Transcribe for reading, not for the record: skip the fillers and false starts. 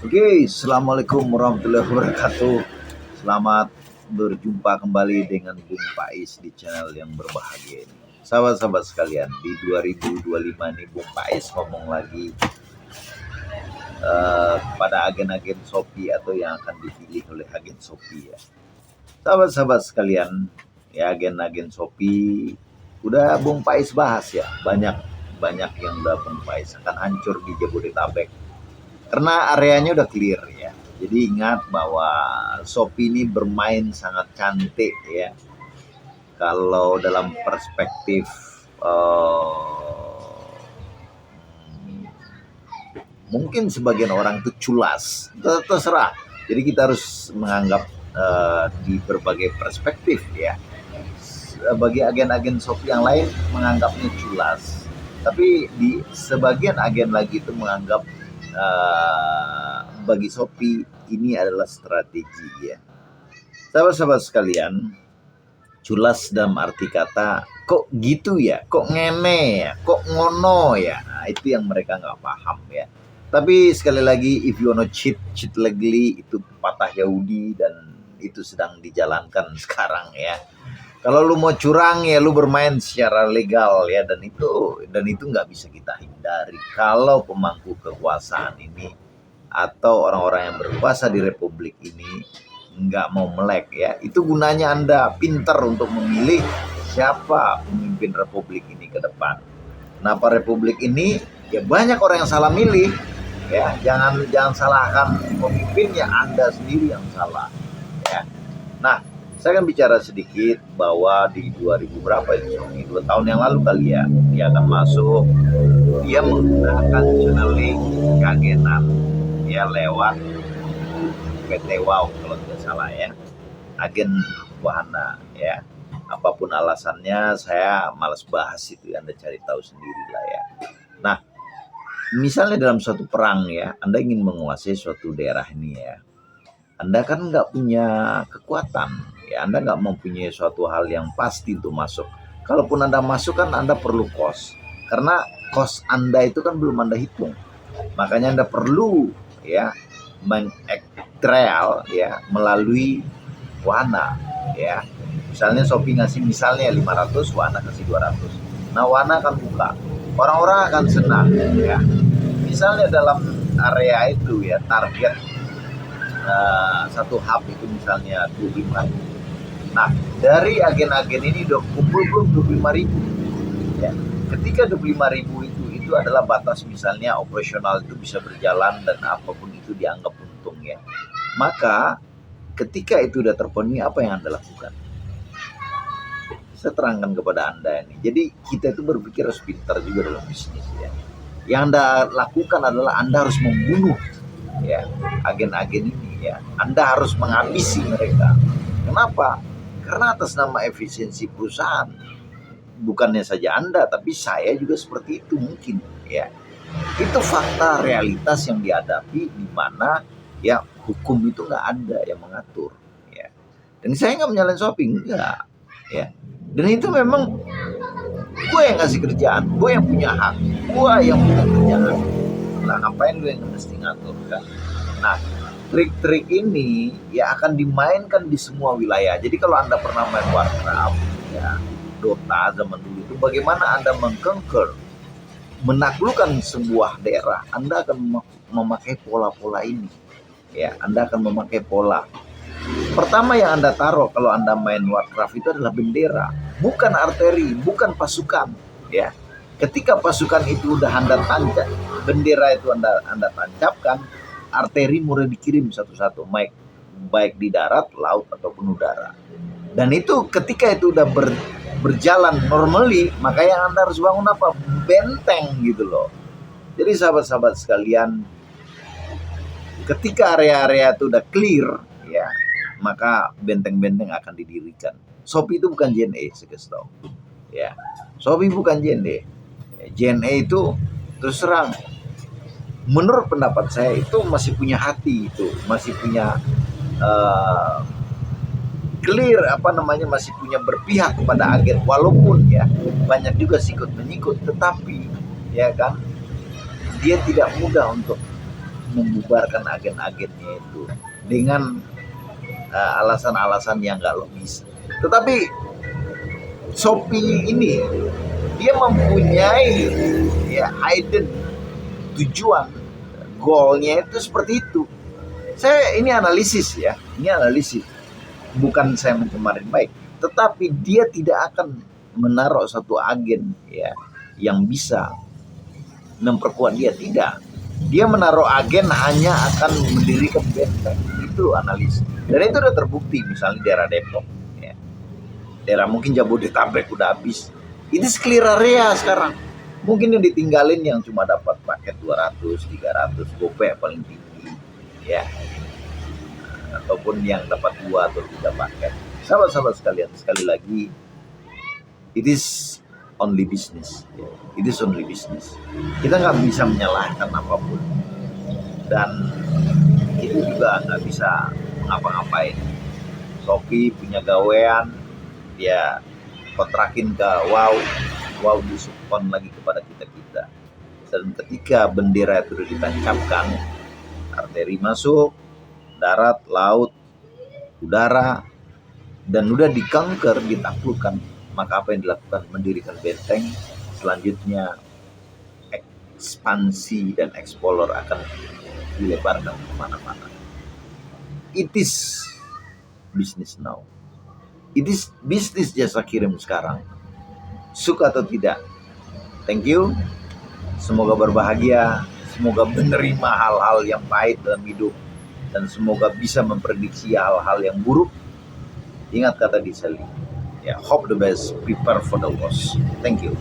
Oke, assalamualaikum warahmatullahi wabarakatuh. Selamat berjumpa kembali dengan Bung Pais di channel yang berbahagia ini. Sahabat-sahabat sekalian, di 2025 ini Bung Pais ngomong lagi pada agen-agen Shopee atau yang akan dipilih oleh agen Shopee ya. Sahabat-sahabat sekalian, ya agen-agen Shopee udah Bung Pais bahas ya. Banyak yang udah Bung Pais akan hancur di Jabodetabek. Karena areanya udah clear ya. Jadi ingat bahwa Shopee ini bermain sangat cantik ya. Kalau dalam perspektif mungkin sebagian orang itu culas, terserah. Jadi kita harus menganggap di berbagai perspektif ya. Bagi agen-agen Shopee yang lain menganggapnya culas, tapi di sebagian agen lagi itu menganggap bagi Shopee ini adalah strategi ya. Sahabat-sahabat sekalian, culas dalam arti kata kok gitu ya, kok ngene ya, kok ngono ya. Nah, itu yang mereka nggak paham ya. Tapi sekali lagi, if you wanna cheat legally, itu patah Yahudi dan itu sedang dijalankan sekarang ya. Kalau lu mau curang ya lu bermain secara legal ya, dan itu nggak bisa kita hindari. Kalau pemangku kekuasaan ini atau orang-orang yang berkuasa di republik ini nggak mau melek ya, itu gunanya Anda pintar untuk memilih siapa pemimpin republik ini ke depan. Kenapa republik ini ya banyak orang yang salah milih ya, jangan salahkan pemimpinnya, Anda sendiri yang salah ya. Nah, saya akan bicara sedikit bahwa di 2000 berapa itu, 2 tahun yang lalu kali ya, dia akan masuk, dia menggunakan channeling keagenan ya lewat PT Wow kalau tidak salah ya, agen wahana ya. Apapun alasannya saya malas bahas itu, Anda cari tahu sendiri lah ya. Nah, misalnya dalam suatu perang ya, Anda ingin menguasai suatu daerah ini ya, Anda kan nggak punya kekuatan ya, Anda nggak mempunyai suatu hal yang pasti untuk masuk. Kalaupun Anda masuk kan Anda perlu kos, karena kos Anda itu kan belum Anda hitung. Makanya Anda perlu ya mengekstral ya melalui Wana ya. Misalnya Shopee ngasih misalnya 500, Wana kasih 200. Nah, Wana akan buka, orang-orang akan senang ya. Misalnya dalam area itu ya, target satu hub itu misalnya 25.000. Nah, dari agen-agen ini udah kumpul belum 25.000 ya. Ketika 25.000 itu adalah batas, misalnya operasional itu bisa berjalan dan apapun itu dianggap untung ya. Maka ketika itu udah terpenuhi, apa yang Anda lakukan? Saya terangkan kepada Anda ini. Jadi kita itu berpikir harus pintar juga dalam bisnis ya. Yang Anda lakukan adalah Anda harus membunuh ya agen-agen ini ya. Anda harus menghabisi mereka. Kenapa? Karena atas nama efisiensi perusahaan. Bukannya saja Anda, tapi saya juga seperti itu mungkin ya. Itu fakta realitas yang dihadapi, di mana ya hukum itu nggak ada yang mengatur ya. Dan saya nggak menyalahin Shopee, enggak ya. Dan itu memang gue yang ngasih kerjaan, gue yang punya hak, gue yang punya kerjaan. Nah, ngapain gue yang mesti ngatur kan? Nah, trik-trik ini ya akan dimainkan di semua wilayah. Jadi kalau Anda pernah main Warcraft ya, Dota zaman dulu itu, bagaimana Anda mengconquer, menaklukkan sebuah daerah, Anda akan memakai pola-pola ini ya. Anda akan memakai pola. Pertama yang Anda taruh kalau Anda main Warcraft itu adalah bendera, bukan arteri, bukan pasukan ya. Ketika pasukan itu udah Anda tancap, bendera itu Anda tancapkan, arteri mulai dikirim satu-satu, baik di darat, laut ataupun udara. Dan itu ketika itu udah berjalan normally, maka yang Anda harus bangun apa? Benteng gitu loh. Jadi sahabat-sahabat sekalian, ketika area-area itu udah clear ya, maka benteng-benteng akan didirikan. Shopee itu bukan JNE, saya kasih tahu ya. Shopee bukan JNE. JNE itu terus terang, menurut pendapat saya itu masih punya hati, itu masih punya clear masih punya berpihak kepada agen, walaupun ya banyak juga sikut menyikut, tetapi ya kan dia tidak mudah untuk membubarkan agen-agennya itu dengan alasan-alasan yang nggak logis. Tetapi Shopee ini dia mempunyai ya hidden tujuan, goalnya itu seperti itu. Ini analisis, bukan saya mencemarin baik, tetapi dia tidak akan menaruh satu agen ya yang bisa memperkuat dia, tidak. Dia menaruh agen hanya akan mendirikan benteng, itu analisis. Dan itu udah terbukti, misalnya daerah Depok ya. Daerah mungkin Jabodetabek udah habis. Ini clear area sekarang. Mungkin yang ditinggalin yang cuma dapat paket 200, 300 gopek paling tinggi ya. Ataupun yang dapat 2 atau 3 paket. Sahabat-sahabat sekalian, sekali lagi, it is only business. It is only business. Kita nggak bisa menyalahkan apapun. Dan itu juga nggak bisa ngapa-ngapain. Shopee punya gawean, dia kontrakin ke Wow disuppon lagi kepada kita. Dan ketika bendera itu sudah ditancapkan, arteri masuk, darat, laut, udara, dan udah dikanker, ditaklukkan, maka apa yang dilakukan? Mendirikan benteng. Selanjutnya ekspansi dan eksplor akan dilebarkan kemana-mana. It is business now. It is business jasa kirim sekarang. Suka atau tidak. Thank you. Semoga berbahagia. Semoga menerima hal-hal yang pahit dalam hidup. Dan semoga bisa memprediksi hal-hal yang buruk. Ingat kata Disali. Hope the best, prepare for the worst. Thank you.